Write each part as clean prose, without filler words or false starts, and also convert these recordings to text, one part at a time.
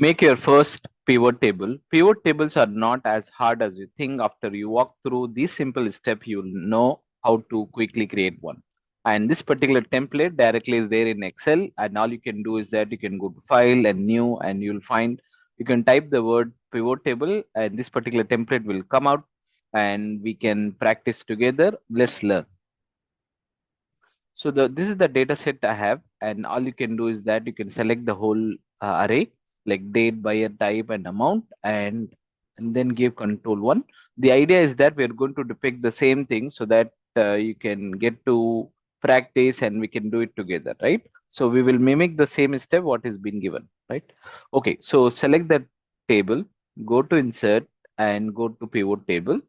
Make your first pivot table. Pivot tables are not as hard as you think. After you walk through this simple step, you'll know how to quickly create one. And this particular template directly is there in Excel. And all you can do is that you can go to File and New, and you'll find you can type the word pivot table, and this particular template will come out, and we can practice together. Let's learn. So this is the data set I have, and all you can do is that you can select the whole array, like date, buyer, type, and amount, and then give control one. The idea is that we're going to depict the same thing so that you can get to practice and we can do it together, right? So we will mimic the same step what is being given, right? Okay, so select the table, go to insert, and go to pivot table,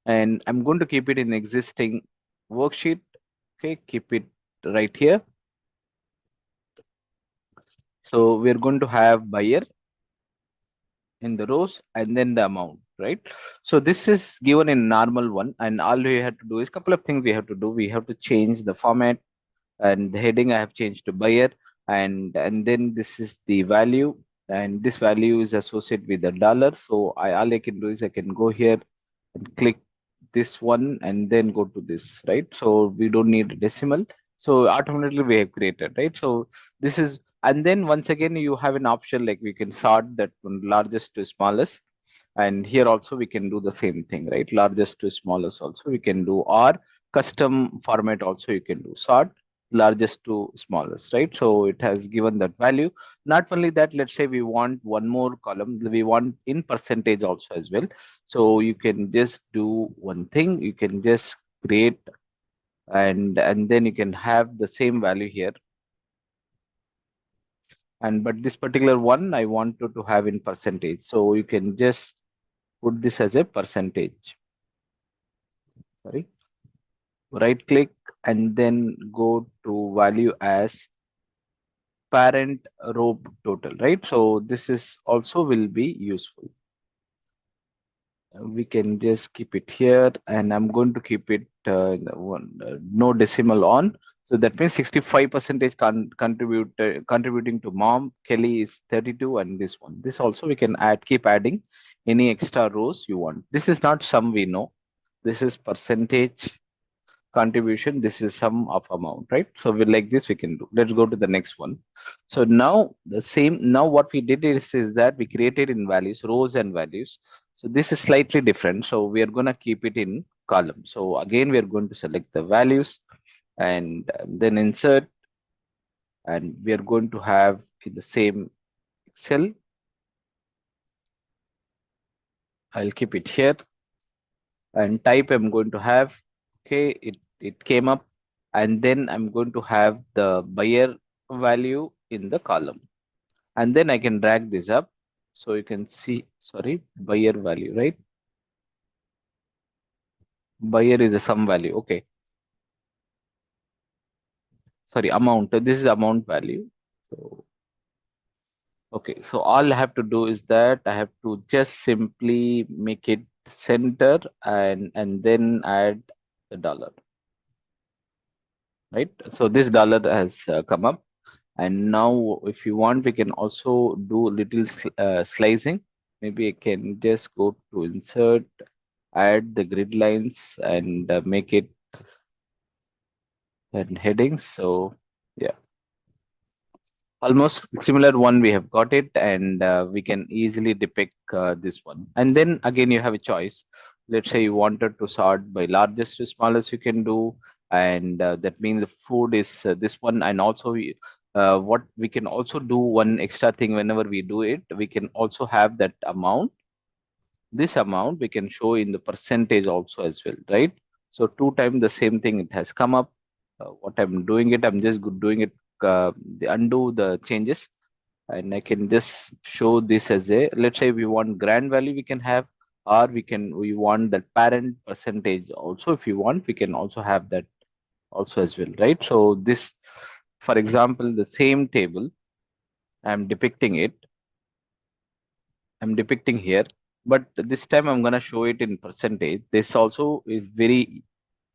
and I'm going to keep it in existing worksheet. Okay, keep it right here. So we're going to have buyer in the rows and then the amount, right? So this is given in normal one, and all we have to do is couple of things we have to do. We have to change the format, and the heading I have changed to buyer, and then this is the value, and this value is associated with the dollar. So all I can do is I can go here and click this one and then go to this, right? So we don't need decimal. So automatically we have created, right? So this is, and then once again you have an option like we can sort that from largest to smallest, and here also we can do the same thing, right? Largest to smallest also we can do, or custom format also you can do, sort largest to smallest, right? So it has given that value. Not only that, let's say we want one more column, we want in percentage also as well. So you can just do one thing, you can just create, and then you can have the same value here, and but this particular one I wanted to have in percentage, so you can just put this as a percentage. Sorry, right click and then go to value as parent row total, right? So this is also will be useful. We can just keep it here, and I'm going to keep it no decimal on. So that means 65 percentage contributing to mom. Kelly is 32, and this one. This also we can add, keep adding any extra rows you want. This is not sum, we know. This is percentage contribution. This is sum of amount, right? So we like this we can do. Let's go to the next one. So now the same, now what we did is that we created in values, rows and values. So this is slightly different, so we are going to keep it in column. So again we are going to select the values, and then insert, and we are going to have in the same Excel. I'll keep it here, and type I'm going to have, okay, it came up, and then I'm going to have the buyer value in the column, and then I can drag this up. So you can see, sorry, buyer value, right? Buyer is a sum value, okay. Sorry, amount, this is amount value. So okay, so all I have to do is that I have to just simply make it center, and then add the dollar, right? So this dollar has come up. And now if you want, we can also do little slicing. Maybe I can just go to insert, add the grid lines, and make it and headings. So yeah, almost similar one we have got it, and we can easily depict this one. And then again you have a choice. Let's say you wanted to sort by largest to smallest, you can do, and that means the food is this one. And also what we can also do, one extra thing, whenever we do it, we can also have that amount. This amount we can show in the percentage also as well, right? So two times the same thing it has come up. What I'm doing it, I'm just doing it, the undo the changes, and I can just show this as a, let's say we want grand value we can have, or we want that parent percentage also. If you want, we can also have that also as well, right? So this, for example, the same table I'm depicting it, I'm depicting here, but this time I'm gonna show it in percentage. This also is very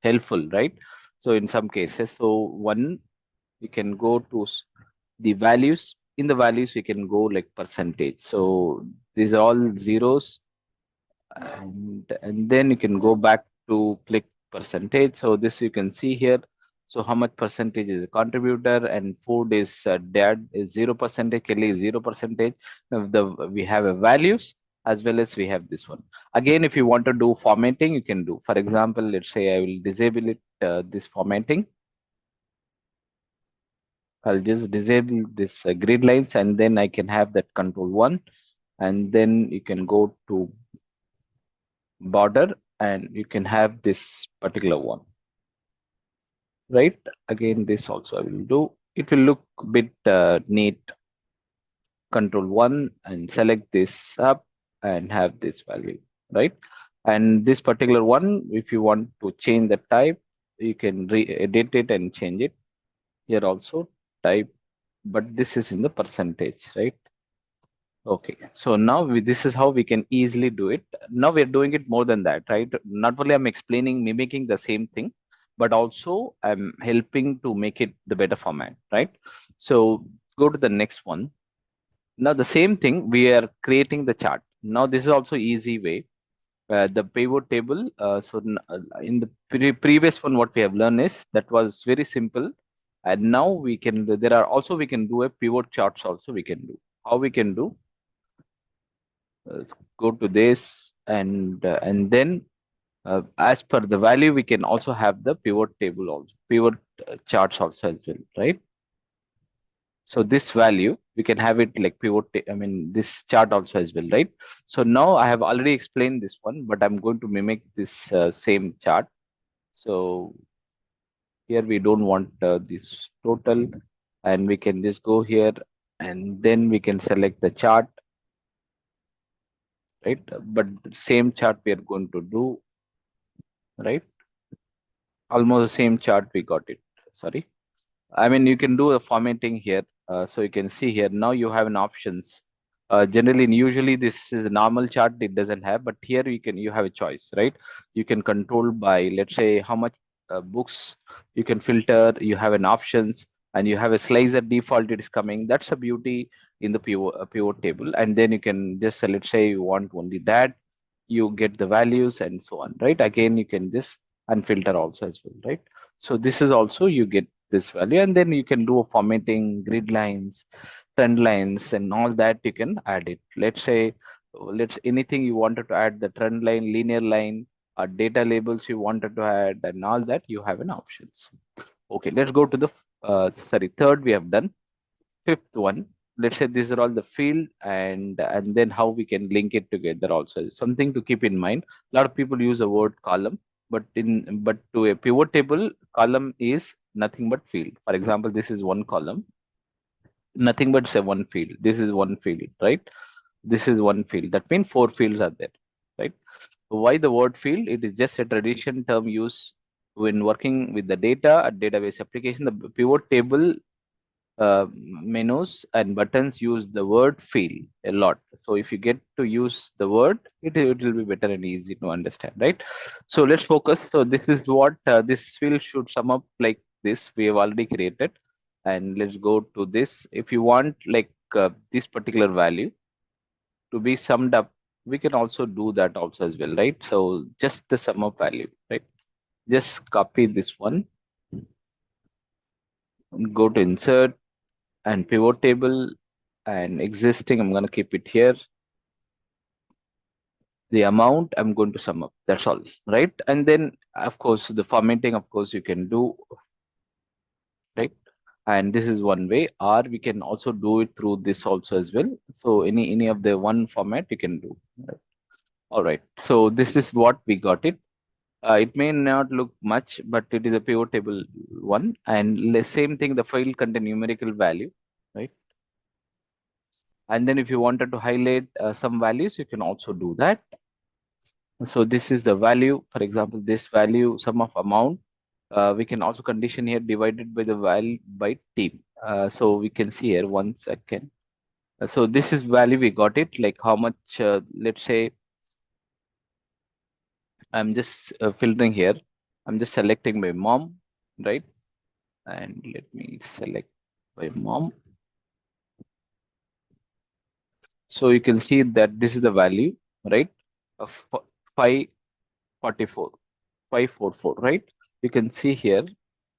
helpful, right? So in some cases, so one, we can go to the values, in the values we can go like percentage. So these are all zeros, and then you can go back to click percentage. So this you can see here. So how much percentage is a contributor, and food is dad is 0%, Kelly is 0%. The we have a values as well as we have this one. Again, if you want to do formatting, you can do. For example, let's say I will disable it, this formatting. I'll just disable this grid lines, and then I can have that control 1, and then you can go to border, and you can have this particular one, right? Again, this also I will do. It will look a bit neat. Control 1 and select this up and have this value, right? And this particular one, if you want to change the type, you can re-edit it and change it here also, type, but this is in the percentage, right? Okay, so now this is how we can easily do it. Now we're doing it more than that, right? Not only I'm explaining, mimicking the same thing, but also I'm helping to make it the better format, right? So go to the next one. Now the same thing, we are creating the chart. Now this is also easy way. The pivot table. In the previous one, what we have learned is that was very simple, and now we can. There are also we can do a pivot charts. Also we can do. How we can do? Go to this, and then as per the value we can also have the pivot table also, pivot charts also as well, right? So this value we can have it like I mean this chart also as well, right? So now I have already explained this one, but I'm going to mimic this same chart. So here we don't want this total, and we can just go here, and then we can select the chart, right? But the same chart we are going to do, right? Almost the same chart we got it. Sorry. I mean, you can do a formatting here. So you can see here, now you have an options. Generally, and usually this is a normal chart, it doesn't have, but here you have a choice, right? You can control by, let's say, how much books you can filter, you have an options, and you have a slicer default it is coming. That's a beauty in the pivot table. And then you can just, let's say you want only that, you get the values and so on, right? Again, you can just unfilter also as well, right? So this is also you get this value, and then you can do a formatting, grid lines, trend lines, and all that you can add it. Let's say, let's anything you wanted to add, the trend line, linear line, or data labels you wanted to add, and all that you have an options. Okay, let's go to the sorry, third we have done. Fifth one, let's say these are all the field, and then how we can link it together also is something to keep in mind. A lot of people use the word column, but to a pivot table, column is nothing but field. For example, this is one column, nothing but say one field. This is one field, right? This is one field. That means four fields are there, right? Why the word field? It is just a tradition term used when working with the data, a database application. The pivot table menus and buttons use the word field a lot. So if you get to use the word, it will be better and easy to understand, right? So let's focus. So this is what this field should sum up like this. We have already created, and let's go to this. If you want like this particular value to be summed up, we can also do that also as well, right? So just the sum of value, right? Just copy this one, go to insert and pivot table, and existing, I'm going to keep it here. The amount I'm going to sum up, that's all, right? And then of course the formatting, of course you can do, right? And this is one way, or we can also do it through this also as well. So any of the one format you can do, right? All right, so this is what we got it. It may not look much, but it is a pivot table one. And the same thing, the file contain numerical value, right? And then if you wanted to highlight some values, you can also do that. So this is the value, for example, this value, sum of amount. We can also condition here divided by the value by team. So we can see here 1 second. So this is value we got it, like how much, let's say, I'm just filtering here. I'm just selecting my mom, right? And let me select by mom. So you can see that this is the value, right, of 544, 544, right? You can see here,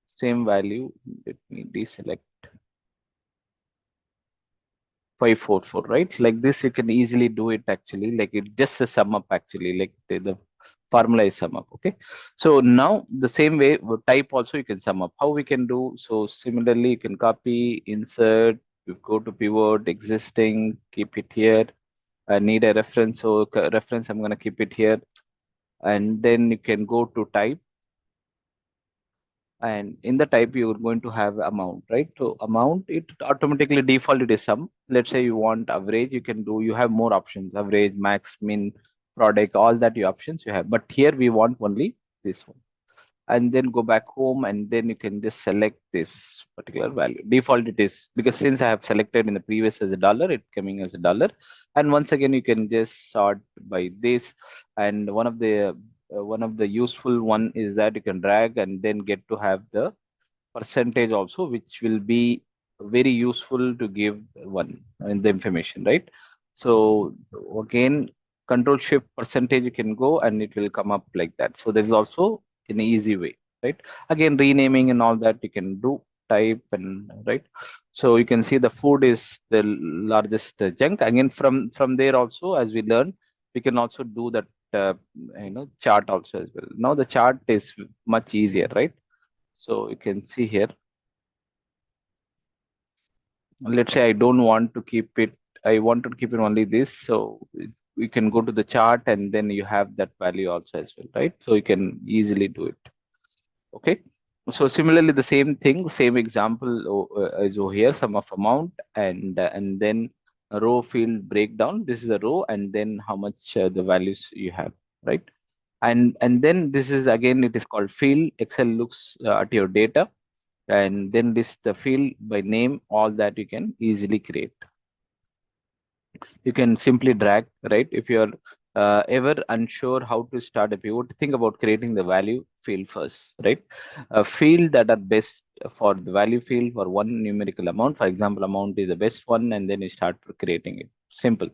same value. Let me deselect 544, right? Like this, you can easily do it actually. Like it just a sum up actually, like the formula is sum up. Okay. So now the same way with type also you can sum up. How we can do? So similarly, you can copy, insert, you go to pivot, existing, keep it here. I need a reference, so reference I'm gonna keep it here, and then you can go to type, and in the type you're going to have amount, right? So amount, it automatically default it is sum. Let's say you want average, you can do, you have more options, average, max, min, product, all that you options you have, but here we want only this one. And then go back home, and then you can just select this particular value. Default it is, because since I have selected in the previous as a dollar, it coming as a dollar. And once again you can just sort by this. And one of the useful one is that you can drag and then get to have the percentage also, which will be very useful to give one in the information, right? So again, control shift percentage, you can go and it will come up like that. So there is also an easy way, right? Again, renaming and all that you can do, type and right. So you can see the food is the largest chunk. Again, from there also, as we learn, we can also do that chart also as well. Now the chart is much easier, right? So you can see here, let's say I don't want to keep it, I want to keep it only this. So we can go to the chart and then you have that value also as well, right? So you can easily do it. Okay. So similarly, the same thing, same example is over here, sum of amount, and then a row field breakdown. This is a row, and then how much the values you have, right? And then this is again, it is called field. Excel looks at your data and then list the field by name, all that you can easily create. You can simply drag, right? If you're ever unsure how to start a pivot, think about creating the value field first, right? A field that are best for the value field for one numerical amount. For example, amount is the best one, and then you start creating it. Simple.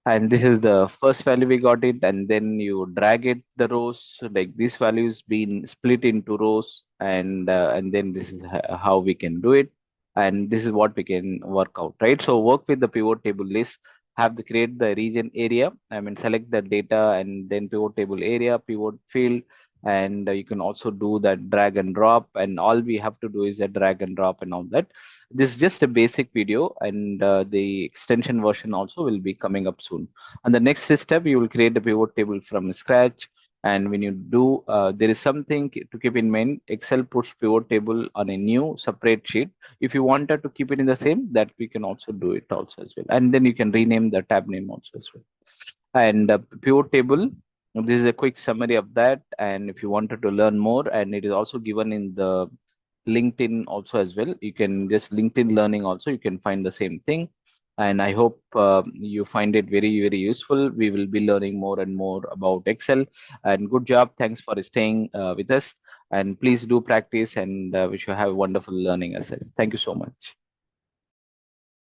And this is the first value we got it, and then you drag it the rows, like these values being split into rows, and then this is how we can do it, and this is what we can work out, right? So work with the pivot table list, have to create the region area, I mean select the data, and then pivot table area, pivot field, and you can also do that drag and drop, and all we have to do is a drag and drop and all that. This is just a basic video, and the extension version also will be coming up soon. And the next step, you will create a pivot table from scratch. And when you do, there is something to keep in mind. Excel puts pivot table on a new separate sheet. If you wanted to keep it in the same, that we can also do it also as well. And then you can rename the tab name also as well. And pivot table, this is a quick summary of that. And if you wanted to learn more, and it is also given in the LinkedIn also as well. You can just LinkedIn learning also, you can find the same thing. And I hope you find it very, very useful. We will be learning more and more about Excel. And good job. Thanks for staying with us. And please do practice, and wish you have wonderful learning assets. Thank you so much.